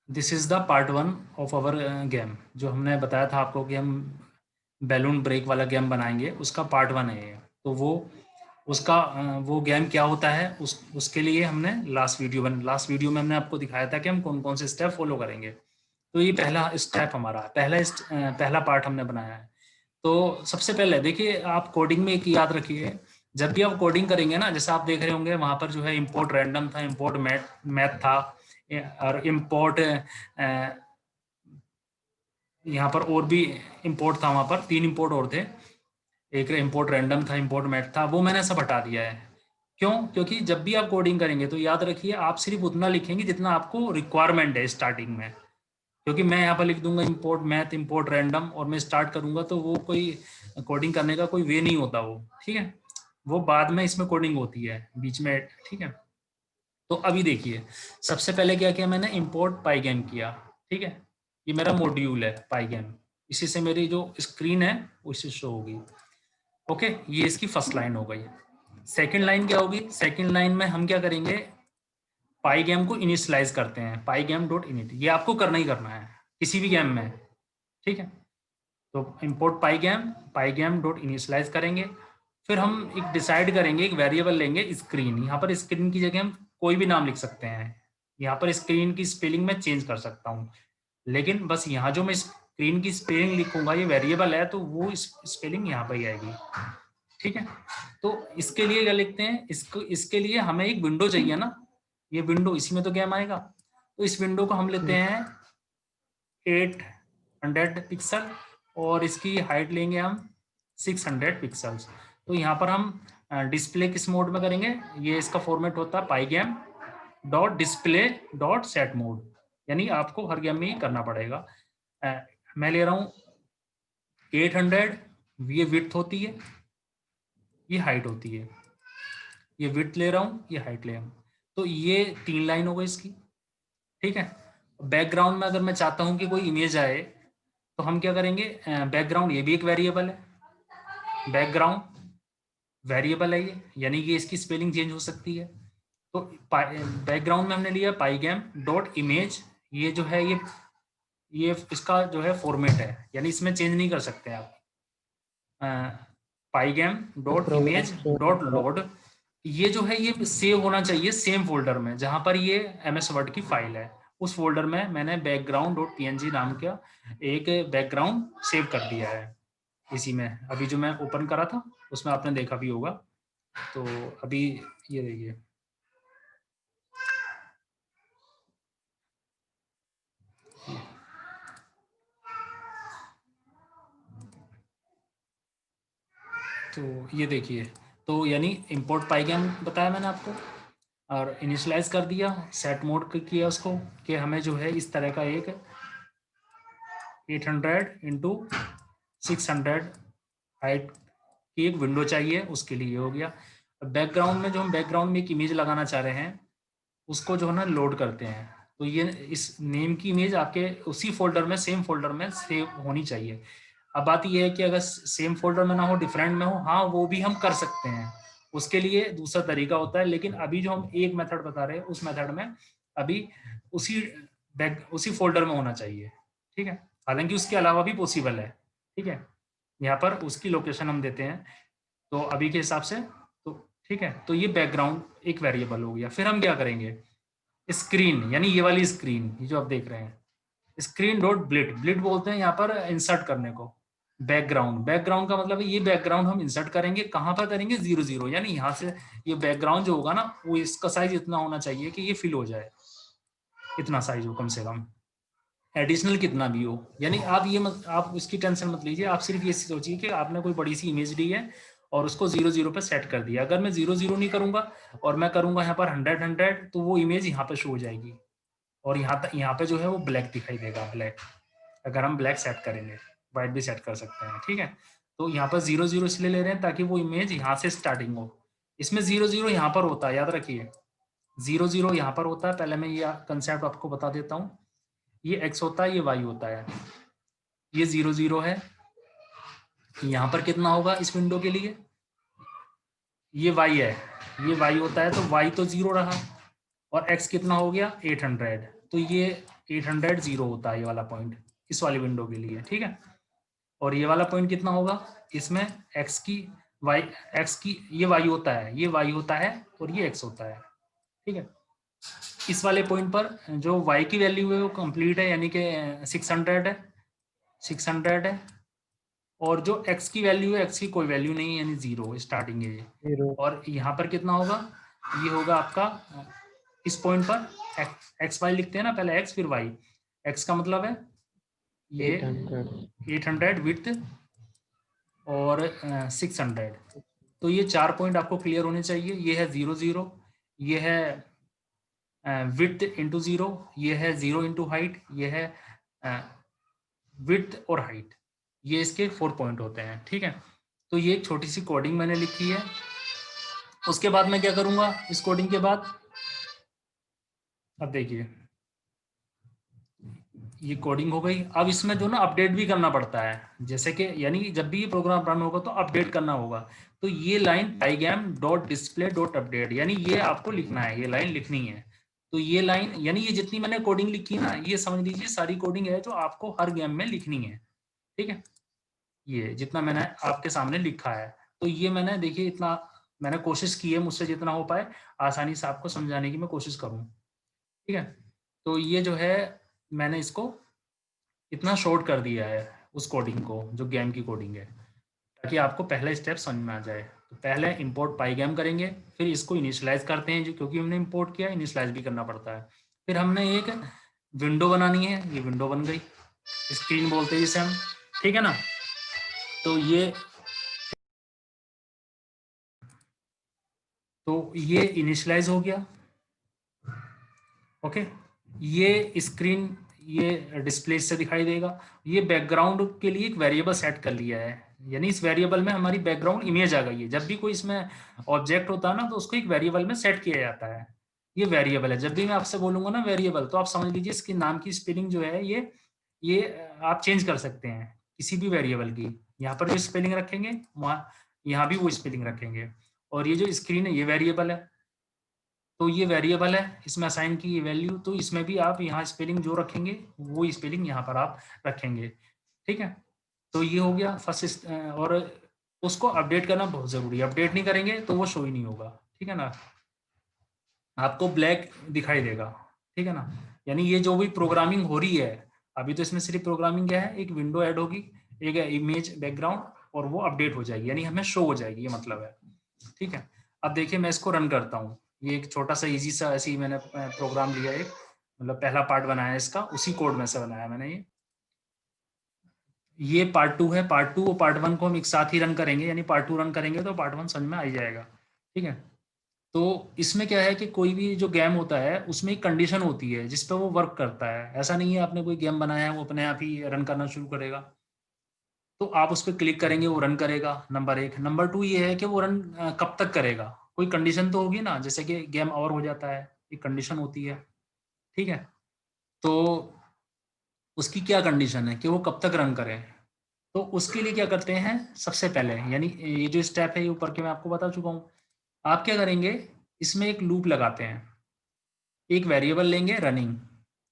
This is the part 1 of our game. जो हमने बताया था आपको कि हम बैलून ब्रेक वाला गेम बनाएंगे, उसका पार्ट 1 है ये। तो वो गेम क्या होता है, उसके लिए हमने लास्ट वीडियो में हमने आपको दिखाया था कि हम कौन कौन से स्टेप फॉलो करेंगे। तो ये पहला स्टेप हमारा पहला पार्ट हमने बनाया है। तो सबसे पहले देखिए, आप कोडिंग में एक याद रखिए, जब भी आप कोडिंग करेंगे ना, जैसे आप देख रहे होंगे वहाँ पर जो है इम्पोर्ट रैंडम था, इम्पोर्ट मैथ था, और इम्पोर्ट यहाँ पर और भी इम्पोर्ट था, वहाँ पर 3 इम्पोर्ट और थे। एक इम्पोर्ट रैंडम था, इम्पोर्ट मैथ था, वो मैंने सब हटा दिया है। क्यों? क्योंकि जब भी आप कोडिंग करेंगे तो याद रखिए, आप सिर्फ उतना लिखेंगे जितना आपको रिक्वायरमेंट है स्टार्टिंग में। क्योंकि मैं यहाँ पर लिख दूंगा इम्पोर्ट मैथ, इम्पोर्ट रैंडम, और मैं स्टार्ट करूंगा तो वो कोई कोडिंग करने का कोई वे नहीं होता वो, ठीक है। वो बाद में इसमें कोडिंग होती है बीच में, ठीक है। तो अभी देखिए, सबसे पहले क्या किया मैंने, इम्पोर्ट पाईगैम किया, ठीक है। ये मेरा मॉड्यूल है पाईगैम, इसी से मेरी जो स्क्रीन है उससे शो होगी। ओके, ये इसकी फर्स्ट लाइन हो गई। सेकंड लाइन क्या होगी? सेकंड लाइन में हम क्या करेंगे, पाईगैम को इनिशियलाइज करते हैं, पाईगैम डॉट इनिट। ये आपको करना ही करना है किसी भी गेम में, ठीक है। तो इम्पोर्ट पाईगैम डॉट इनिशियलाइज करेंगे। फिर हम एक डिसाइड करेंगे, एक वेरिएबल लेंगे स्क्रीन। यहाँ पर स्क्रीन की जगह हम कोई भी नाम लिख सकते हैं। यहाँ पर स्क्रीन की स्पेलिंग मैं चेंज कर सकता हूँ, लेकिन बस यहाँ जो मैं स्क्रीन की स्पेलिंग लिखूंगा, ये वेरिएबल है तो वो स्पेलिंग यहाँ पर ही आएगी, ठीक है। तो इसके लिए क्या लिखते हैं, इसके लिए हमें एक विंडो चाहिए ना, ये विंडो, इसी में तो गेम आएगा। तो इस विंडो को हम लेते हैं 800 पिक्सल, और इसकी हाइट लेंगे हम 600 पिक्सल्स। तो यहाँ पर हम डिस्प्ले किस मोड में करेंगे, ये इसका फॉर्मेट होता है pygame dot display dot set mode, यानी आपको हर गेम में ही करना पड़ेगा। मैं ले रहा हूँ 800, ये विड्थ होती है, ये हाइट होती है। ये विड्थ ले रहा हूँ, ये हाइट ले रहा हूँ। तो ये 3 लाइन हो गई इसकी, ठीक है। बैकग्राउंड में अगर मैं चाहता हूँ कि कोई इमेज आए, तो हम क्या करेंगे, बैकग्राउंड, ये भी एक वेरिएबल है, बैकग्राउंड वेरिएबल है ये, यानी कि इसकी स्पेलिंग चेंज हो सकती है। तो बैकग्राउंड में हमने लिया पाईगैम डॉट इमेज, ये जो है ये इसका जो है फॉर्मेट है, यानी इसमें चेंज नहीं कर सकते आप। पाईगैम डॉट इमेज डॉट लोड, ये जो है ये सेव होना चाहिए सेम फोल्डर में जहां पर ये MS वर्ड की फाइल है। उस फोल्डर में मैंने बैकग्राउंड डॉट PNG नाम का एक बैकग्राउंड सेव कर दिया है। इसी में अभी जो मैं ओपन करा था उसमें आपने देखा भी होगा। तो अभी ये देखिए, तो ये देखिए, तो यानी इंपोर्ट पाईगैम बताया मैंने आपको, और इनिशियलाइज कर दिया, सेट मोड किया उसको, कि हमें जो है इस तरह का एक 800 इंटू 600 हाइट की एक विंडो चाहिए, उसके लिए हो गया। बैकग्राउंड में जो हम बैकग्राउंड में एक इमेज लगाना चाह रहे हैं, उसको जो है ना लोड करते हैं। तो ये इस नेम की इमेज आपके उसी फोल्डर में, सेम फोल्डर में सेव होनी चाहिए। अब बात ये है कि अगर सेम फोल्डर में ना हो, डिफरेंट में हो, हाँ वो भी हम कर सकते हैं, उसके लिए दूसरा तरीका होता है। लेकिन अभी जो हम एक मेथड बता रहे हैं, उस मेथड में अभी उसी उसी फोल्डर में होना चाहिए, ठीक है। हालांकि उसके अलावा भी पॉसिबल है, ठीक है। यहाँ पर उसकी लोकेशन हम देते हैं, तो अभी के हिसाब से, तो ठीक है। तो ये बैकग्राउंड एक वेरिएबल हो गया। फिर हम क्या करेंगे, स्क्रीन, यानी ये वाली स्क्रीन, ये जो आप देख रहे हैं, स्क्रीन डॉट ब्लिट, ब्लिट बोलते हैं यहाँ पर इंसर्ट करने को। बैकग्राउंड, बैकग्राउंड का मतलब है ये बैकग्राउंड हम इंसर्ट करेंगे, कहाँ पर करेंगे, 0 0, यानी यहाँ से ये बैकग्राउंड जो होगा ना, वो इसका साइज इतना होना चाहिए कि ये फिल हो जाए, इतना साइज हो कम से कम, एडिशनल कितना भी हो। यानी आप उसकी टेंशन मत लीजिए, आप सिर्फ ये सोचिए कि आपने कोई बड़ी सी इमेज ली है और उसको 0 0 पे सेट कर दिया। अगर मैं 0 0 नहीं करूंगा और मैं करूंगा यहाँ पर 100 तो वो इमेज यहाँ पे शो हो जाएगी, और यहाँ पे जो है वो ब्लैक दिखाई देगा, ब्लैक। अगर हम ब्लैक सेट करेंगे, वाइट भी सेट कर सकते हैं, ठीक है। तो यहाँ पर 0 0 इसलिए ले रहे हैं ताकि वो इमेज यहाँ से स्टार्टिंग हो। इसमें 0 0 यहाँ पर होता है, याद रखिए, 0 0 यहाँ पर होता है। पहले मैं ये कंसेप्ट आपको बता देता हूँ। ये x होता है, ये y होता है, ये 0 0 है। यहाँ पर कितना होगा इस विंडो के लिए, ये y है, ये y होता है, तो y तो 0 रहा, और x कितना हो गया 800, तो ये 800 0 होता है ये वाला पॉइंट इस वाली विंडो के लिए, ठीक है। और ये वाला पॉइंट कितना होगा, इसमें x की ये y होता है, ये y होता है और ये x होता है, ठीक है। इस वाले पॉइंट पर जो y की वैल्यू है वो कंप्लीट है, यानी कि 600 है, 600 है। और जो x की वैल्यू है, x की कोई वैल्यू नहीं है, यानी 0 स्टार्टिंग है ये। 0 और यहाँ पर कितना होगा, ये होगा आपका इस पॉइंट पर एक्स वाई लिखते हैं ना, पहले x फिर y। x का मतलब है ये 800 विड्थ और 600। तो ये 4 पॉइंट आपको क्लियर होने चाहिए। ये है 0 0, ये है विड्थ इंटू 0, ये है 0 इंटू हाइट, ये है विड्थ और हाइट। ये इसके 4 पॉइंट होते हैं, ठीक है। तो ये एक छोटी सी कोडिंग मैंने लिखी है। उसके बाद मैं क्या करूंगा इस कोडिंग के बाद, अब देखिए ये कोडिंग हो गई। अब इसमें जो ना अपडेट भी करना पड़ता है, जैसे कि यानी जब भी ये प्रोग्राम रन होगा तो अपडेट करना होगा। तो ये line pygam dot display dot update, यानी ये आपको लिखना है, ये लाइन लिखनी है। तो ये लाइन यानी ये जितनी मैंने कोडिंग लिखी ना, ये समझ लीजिए सारी कोडिंग है जो आपको हर गेम में लिखनी है, ठीक है। ये जितना मैंने आपके सामने लिखा है, तो ये मैंने देखिए इतना मैंने कोशिश की है, मुझसे जितना हो पाए आसानी से आपको समझाने की मैं कोशिश करूँ, ठीक है। तो ये जो है मैंने इसको इतना शॉर्ट कर दिया है उस कोडिंग को, जो गेम की कोडिंग है, ताकि आपको पहला स्टेप समझ में आ जाए। तो पहले इंपोर्ट पाईगैम करेंगे, फिर इसको इनिशियलाइज करते हैं, जो क्योंकि हमने इंपोर्ट किया इनिशियलाइज भी करना पड़ता है। फिर हमने एक विंडो बनानी है, ये विंडो बन गई, स्क्रीन बोलते हैं जिसे हम, ठीक है ना। तो ये इनिशियलाइज हो गया, ओके। ये स्क्रीन ये डिस्प्ले से दिखाई देगा। ये बैकग्राउंड के लिए एक वेरिएबल सेट कर लिया है, यानी इस वेरिएबल में हमारी बैकग्राउंड इमेज आ गई है। जब भी कोई इसमें ऑब्जेक्ट होता है ना, तो उसको एक वेरिएबल में सेट किया जाता है। ये वेरिएबल है। जब भी मैं आपसे बोलूंगा ना वेरिएबल, तो आप समझ लीजिए इसके नाम की स्पेलिंग जो है ये आप चेंज कर सकते हैं किसी भी वेरिएबल की। यहाँ पर जो स्पेलिंग रखेंगे वहाँ यहाँ भी वो स्पेलिंग रखेंगे। और ये जो स्क्रीन है ये वेरिएबल है, तो ये वेरिएबल है, इसमें असाइन की ये वैल्यू, तो इसमें भी आप यहाँ स्पेलिंग जो रखेंगे वो स्पेलिंग यहाँ पर आप रखेंगे, ठीक है। तो ये हो गया फर्स्ट। और उसको अपडेट करना बहुत ज़रूरी है, अपडेट नहीं करेंगे तो वो शो ही नहीं होगा, ठीक है ना। आपको ब्लैक दिखाई देगा, ठीक है ना। यानी ये जो भी प्रोग्रामिंग हो रही है अभी, तो इसमें सिर्फ प्रोग्रामिंग क्या है, एक विंडो ऐड होगी, एक इमेज बैकग्राउंड, और वो अपडेट हो जाएगी, यानी हमें शो हो जाएगी, ये मतलब है, ठीक है। अब देखिए मैं इसको रन करता हूँ। ये एक छोटा सा इजी सा ऐसे ही मैंने प्रोग्राम लिया, एक मतलब पहला पार्ट बनाया इसका, उसी कोड में से बनाया मैंने ये पार्ट 2 है। पार्ट 2 और पार्ट 1 को हम एक साथ ही रन करेंगे, यानी पार्ट 2 रन करेंगे तो पार्ट 1 समझ में आ ही जाएगा, ठीक है। तो इसमें क्या है कि कोई भी जो गेम होता है उसमें एक कंडीशन होती है जिस पे वो वर्क करता है। ऐसा नहीं है आपने कोई गेम बनाया है वो अपने आप ही रन करना शुरू करेगा। तो आप उस पर क्लिक करेंगे वो रन करेगा, नंबर 1। नंबर 2 ये है कि वो रन कब तक करेगा, कोई कंडीशन तो होगी ना, जैसे कि गेम ओवर हो जाता है, एक कंडीशन होती है, ठीक है। तो उसकी क्या कंडीशन है कि वो कब तक रन करे। तो उसके लिए क्या करते हैं सबसे पहले, यानी ये जो स्टेप है ये ऊपर के मैं आपको बता चुका हूँ। आप क्या करेंगे, इसमें एक लूप लगाते हैं, एक वेरिएबल लेंगे रनिंग,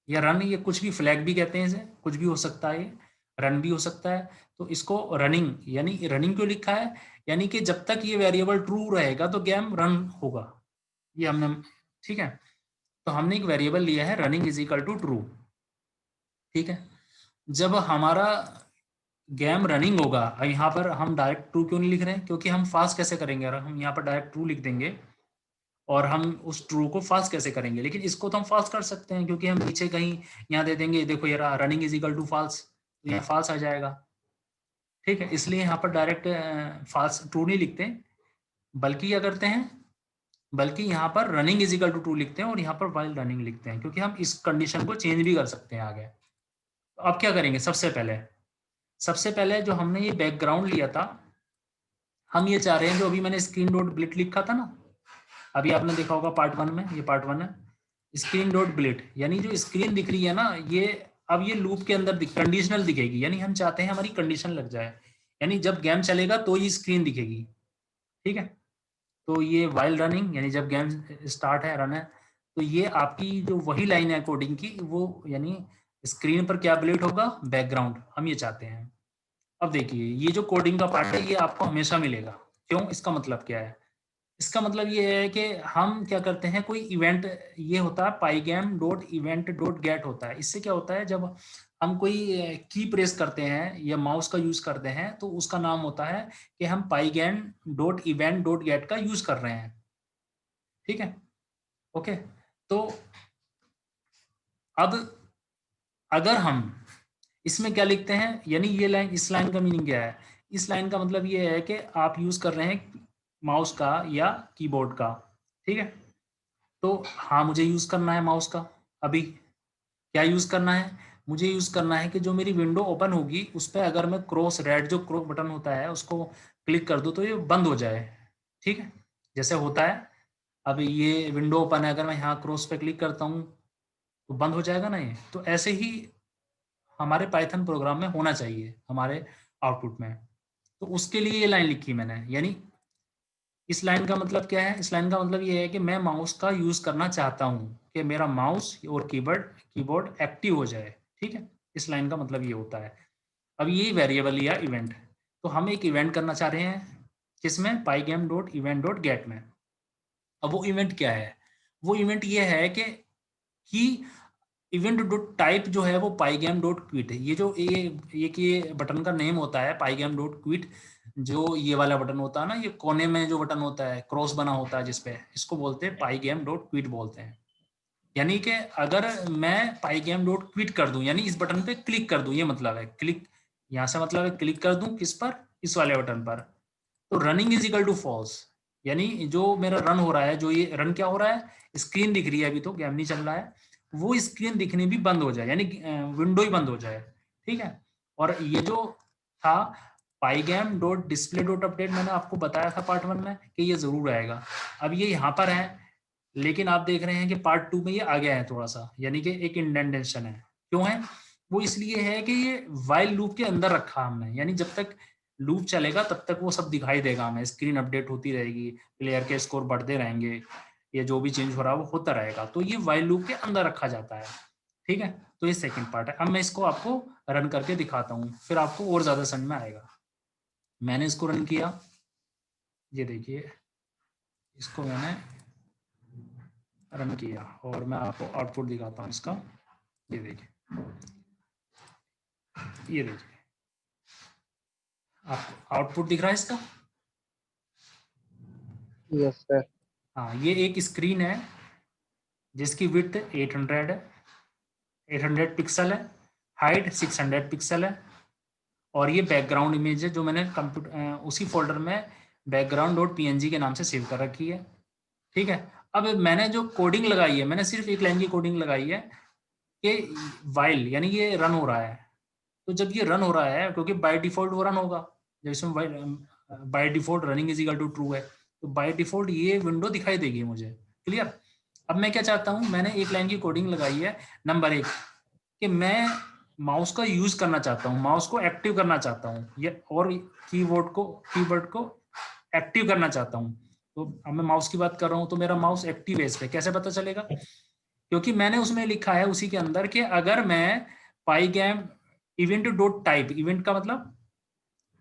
या रन, ये कुछ भी फ्लैग भी कहते हैं इसे, कुछ भी हो सकता है, ये रन भी हो सकता है। तो इसको रनिंग, यानी रनिंग क्यों लिखा है, यानी कि जब तक ये वेरिएबल ट्रू रहेगा तो गेम रन होगा, ये हमने, ठीक है। तो हमने एक वेरिएबल लिया है running is equal to true, ठीक है। जब हमारा गेम रनिंग होगा, यहाँ पर हम डायरेक्ट ट्रू क्यों नहीं लिख रहे हैं, क्योंकि हम फास्ट कैसे करेंगे, अगर हम यहाँ पर डायरेक्ट ट्रू लिख देंगे और हम उस ट्रू को फास्ट कैसे करेंगे। लेकिन इसको तो हम फास्ट कर सकते हैं, क्योंकि हम पीछे कहीं यहाँ दे देंगे, देखो ये running is equal to false, तो यहाँ फाल्स आ जाएगा, ठीक है। इसलिए यहाँ पर डायरेक्ट फाल्स ट्रू नहीं लिखते, बल्कि क्या करते हैं, बल्कि यहाँ पर running is equal to true लिखते हैं और यहाँ पर वाइल रनिंग लिखते हैं, क्योंकि हम इस कंडीशन को चेंज भी कर सकते हैं आगे। तो अब क्या करेंगे, सबसे पहले जो हमने ये बैकग्राउंड लिया था, हम ये चाह रहे हैं, जो अभी मैंने स्क्रीन डॉट ब्लिट लिखा था ना, अभी आपने देखा होगा पार्ट 1 में, ये पार्ट 1 है, स्क्रीन डॉट ब्लिट, यानी जो स्क्रीन दिख रही है ना, ये अब ये लूप के अंदर कंडीशनल दिखेगी, यानी हम चाहते हैं हमारी कंडीशन लग जाए, यानी जब गेम चलेगा तो ये स्क्रीन दिखेगी, ठीक है। तो ये वाइल रनिंग, यानी जब गेम स्टार्ट है, रन है, तो ये आपकी जो वही लाइन है कोडिंग की, वो यानी स्क्रीन पर क्या अपडेट होगा, बैकग्राउंड, हम ये चाहते हैं। अब देखिए ये जो कोडिंग का पार्ट है ये आपको हमेशा मिलेगा। क्यों, इसका मतलब क्या है? इसका मतलब ये है कि हम क्या करते हैं, कोई इवेंट, ये होता है पाइगैम डॉट इवेंट डॉट गेट होता है। इससे क्या होता है, जब हम कोई की प्रेस करते हैं या माउस का यूज करते हैं तो उसका नाम होता है कि हम पाइगैम डॉट इवेंट डॉट गेट का यूज कर रहे हैं। ठीक है, ओके। तो अब अगर हम इसमें क्या लिखते हैं, यानी ये लाइन, इस लाइन का मीनिंग क्या है? इस लाइन का मतलब ये है कि आप यूज कर रहे हैं माउस का या कीबोर्ड का। ठीक है, तो हाँ मुझे यूज करना है माउस का। अभी क्या यूज करना है, मुझे यूज करना है कि जो मेरी विंडो ओपन होगी उस पर अगर मैं क्रॉस, रेड जो क्रॉस बटन होता है उसको क्लिक कर दूं तो ये बंद हो जाए। ठीक है, जैसे होता है, अब ये विंडो ओपन है, अगर मैं यहाँ क्रॉस पे क्लिक करता हूँ तो बंद हो जाएगा ना ये। तो ऐसे ही हमारे पाइथन प्रोग्राम में होना चाहिए हमारे आउटपुट में। तो उसके लिए ये लाइन लिखी मैंने, यानी इस लाइन का मतलब क्या है, इस लाइन का मतलब ये है कि मैं माउस का यूज करना चाहता हूँ कि मेरा माउस और कीबोर्ड कीबोर्ड एक्टिव हो जाए। ठीक है, इस लाइन का मतलब ये होता है। अब ये वेरिएबल या इवेंट, तो हम एक इवेंट करना चाह रहे हैं किसमें, पाइगेम डॉट इवेंट डॉट गेट में। अब वो इवेंट क्या है, वो इवेंट ये है कि इवेंट डॉट टाइप जो है वो पाइगैम डॉट क्विट है। ये जो ये बटन का नेम होता है पाइगैम डॉट क्विट, जो ये वाला बटन होता है ना, ये कोने में जो बटन होता है क्रॉस बना होता है जिसपे, इसको बोलते हैं पाइगैम डॉट क्विट बोलते हैं। यानी कि अगर मैं पाइगैम डॉट क्विट कर दूं, यानी इस बटन पे क्लिक कर दूं, ये मतलब है क्लिक, यहाँ से मतलब है क्लिक कर दूं किस पर, इस वाले बटन पर, तो running is equal to false. यानी जो मेरा रन हो रहा है, जो ये रन क्या हो रहा है, स्क्रीन दिख रही है, अभी तो गेम नहीं चल रहा है, वो स्क्रीन दिखनी भी बंद हो जाए, यानी विंडो ही बंद हो जाए। ठीक है, और ये जो था पाइगैम डॉट डिस्प्ले डॉट अपडेट, मैंने आपको बताया था पार्ट 1 में कि ये जरूर आएगा। अब ये यहाँ पर है, लेकिन आप देख रहे हैं कि पार्ट 2 में ये आ गया है थोड़ा सा, यानी कि एक इंडेंटेशन है। क्यों है, वो इसलिए है कि ये वाइल लूप के अंदर रखा हमने, यानी जब तक लूप चलेगा तब तक वो सब दिखाई देगा हमें, स्क्रीन अपडेट होती रहेगी, प्लेयर के स्कोर बढ़ते रहेंगे, ये जो भी चेंज हो रहा है वो होता रहेगा। तो ये वाइल लूप के अंदर रखा जाता है। ठीक है, तो ये सेकंड पार्ट है। अब मैं इसको आपको रन करके दिखाता हूँ, फिर आपको और ज्यादा समझ में आएगा। मैंने इसको रन किया, ये देखिए इसको मैंने रन किया और मैं आपको आउटपुट दिखाता हूँ इसका। ये देखिए, ये देखिए आपको आउटपुट दिख रहा है इसका। Yes sir. हाँ, ये एक स्क्रीन है जिसकी विड्थ 800 है, 800 पिक्सल है, हाइट 600 पिक्सल है, और ये बैकग्राउंड इमेज है जो मैंने कंप्यूटर उसी फोल्डर में बैकग्राउंड डॉट पीएनजी के नाम से सेव कर रखी है। ठीक है, अब मैंने जो कोडिंग लगाई है, मैंने सिर्फ एक लाइन की कोडिंग लगाई है कि वाइल, यानी ये रन हो रहा है, तो जब ये रन हो रहा है, क्योंकि बाय डिफॉल्ट वो रन होगा, जब इसमें by default running is equal to true है, तो बाय डिफॉल्ट ये विंडो दिखाई देगी मुझे। क्लियर। अब मैं क्या चाहता हूँ, मैंने एक लाइन की कोडिंग लगाई है, नंबर 1, कि मैं माउस का यूज करना चाहता हूँ, माउस को एक्टिव करना चाहता हूँ, ये और कीबोर्ड को एक्टिव करना चाहता हूँ। तो अब मैं माउस की बात कर रहा हूँ, तो मेरा माउस एक्टिव है इस पे, कैसे पता चलेगा? क्योंकि मैंने उसमें लिखा है उसी के अंदर कि अगर मैं पाइगैम इवेंट डॉट टाइप, इवेंट का मतलब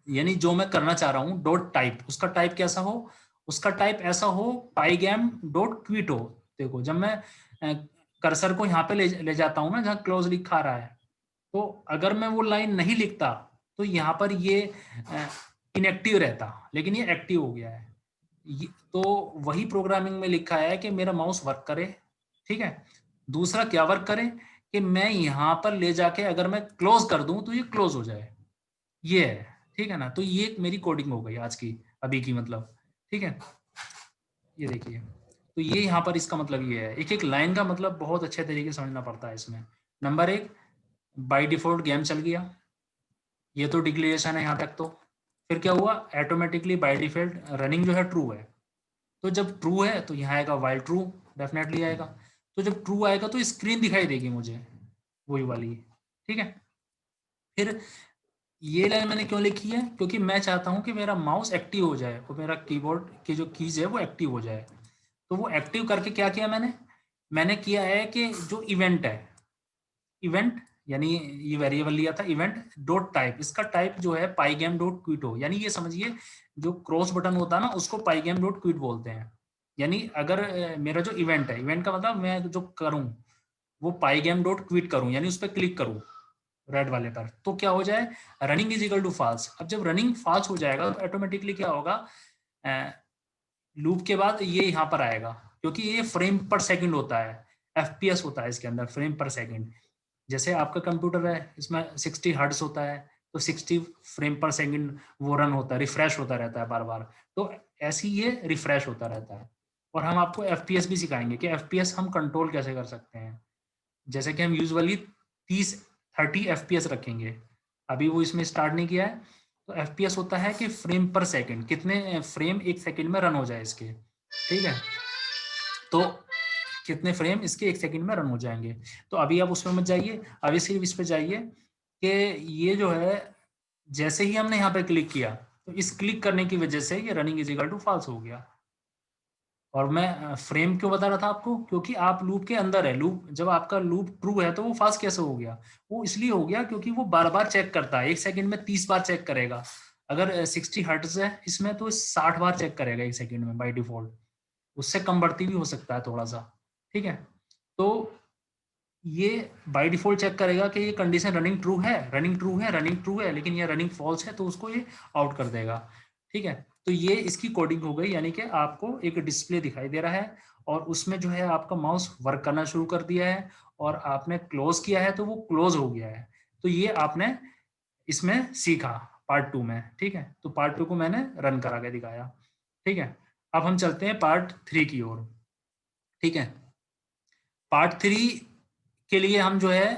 यानी जो मैं करना चाह रहा हूँ, डॉट टाइप, उसका टाइप कैसा हो, उसका टाइप ऐसा हो पाइगैम डॉट क्विट हो। देखो जब मैं कर्सर को यहाँ पे ले जाता हूँ ना, जहाँ क्लोज लिखा रहा है, तो अगर मैं वो लाइन नहीं लिखता तो यहाँ पर ये इनएक्टिव रहता, लेकिन ये एक्टिव हो गया है। तो वही प्रोग्रामिंग में लिखा है कि मेरा माउस वर्क करे। ठीक है, दूसरा क्या वर्क करे, कि मैं यहाँ पर ले जाके अगर मैं क्लोज कर दूं तो ये क्लोज हो जाए, ये है। ठीक है ना, तो ये मेरी कोडिंग हो गई आज की, अभी की मतलब। ठीक है, ये देखिए, तो ये यहाँ पर इसका मतलब ये है, एक एक लाइन का मतलब बहुत अच्छे तरीके से समझना पड़ता है इसमें। नंबर 1, बाय डिफॉल्ट गेम चल गया, ये तो डिक्लेरेशन है यहाँ तक। तो फिर क्या हुआ, ऑटोमेटिकली बाय डिफॉल्ट रनिंग जो है ट्रू है, तो जब ट्रू है तो यहाँ आएगा वाइल ट्रू, डेफिनेटली आएगा। तो जब ट्रू आएगा तो स्क्रीन दिखाई देगी मुझे, वही वाली। ठीक है, फिर ये लाइन मैंने क्यों लिखी है, क्योंकि मैं चाहता हूं कि मेरा माउस एक्टिव हो जाए और मेरा कीबोर्ड की जो कीज है वो एक्टिव हो जाए। तो वो एक्टिव करके क्या किया मैंने, मैंने किया है कि जो इवेंट है, इवेंट यानी ये वेरिएबल लिया था इवेंट डॉट टाइप, इसका टाइप जो है पाईगेम डॉट क्विट हो, यानी ये समझिए जो क्रॉस बटन होता है ना उसको पाईगेम डॉट क्विट बोलते हैं। यानी अगर मेरा जो इवेंट है, इवेंट का मतलब मैं जो करूं वो पाईगेम डॉट क्विट करूं, यानी उस पर क्लिक करूं रेड वाले पर, तो क्या हो जाए, running is equal to false. अब जब रनिंग फॉल्स हो जाएगा तो ऑटोमेटिकली क्या होगा, लूप के बाद ये यहाँ पर आएगा, क्योंकि ये फ्रेम पर सेकंड होता है, एफपीएस होता है इसके अंदर, फ्रेम पर सेकंड। जैसे आपका कंप्यूटर है इसमें 60 हर्ट्ज होता है, तो 60 फ्रेम पर सेकंड वो रन होता है, रिफ्रेश होता रहता है बार बार, तो ऐसे ही ये रिफ्रेश होता रहता है। और हम आपको एफपीएस भी सिखाएंगे कि एफपीएस हम कंट्रोल कैसे कर सकते हैं। जैसे कि हम यूजुअली 30 एफपीएस रखेंगे, अभी वो इसमें स्टार्ट नहीं किया है। तो एफपीएस होता है कि फ्रेम पर सेकंड, कितने फ्रेम एक सेकंड में रन हो जाए इसके, ठीक है। तो कितने फ्रेम इसके एक सेकंड में रन हो जाएंगे। तो अभी आप उसमें मत जाइए, अभी सिर्फ इस पे जाइए कि ये जो है जैसे ही हमने यहाँ पे क्लिक किया तो इस क्लिक करने की वजह से ये running is equal to false हो गया। और मैं फ्रेम क्यों बता रहा था आपको, क्योंकि आप लूप के अंदर है, लूप जब आपका लूप ट्रू है तो वो फास्ट कैसे हो गया, वो इसलिए हो गया क्योंकि वो बार बार चेक करता है, एक सेकंड में 30 बार चेक करेगा। अगर 60 हर्ट्ज है इसमें तो 60 बार चेक करेगा एक सेकंड में बाय डिफॉल्ट, उससे कम बढ़ती भी हो सकता है थोड़ा सा, ठीक है। तो ये बाय डिफॉल्ट चेक करेगा कि ये कंडीशन रनिंग ट्रू है, रनिंग ट्रू है, रनिंग ट्रू है, लेकिन ये रनिंग फॉल्स है, तो उसको ये आउट कर देगा, ठीक है। तो ये इसकी कोडिंग हो गई, यानी कि आपको एक डिस्प्ले दिखाई दे रहा है और उसमें जो है आपका माउस वर्क करना शुरू कर दिया है, और आपने क्लोज किया है तो वो क्लोज हो गया है। तो ये आपने इसमें सीखा पार्ट 2 में, ठीक है। तो पार्ट 2 को मैंने रन करा के दिखाया, ठीक है। अब हम चलते हैं पार्ट 3 की ओर, ठीक है। पार्ट 3 के लिए हम जो है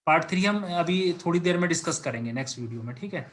पार्ट 3 हम अभी थोड़ी देर में डिस्कस करेंगे नेक्स्ट वीडियो में, ठीक है।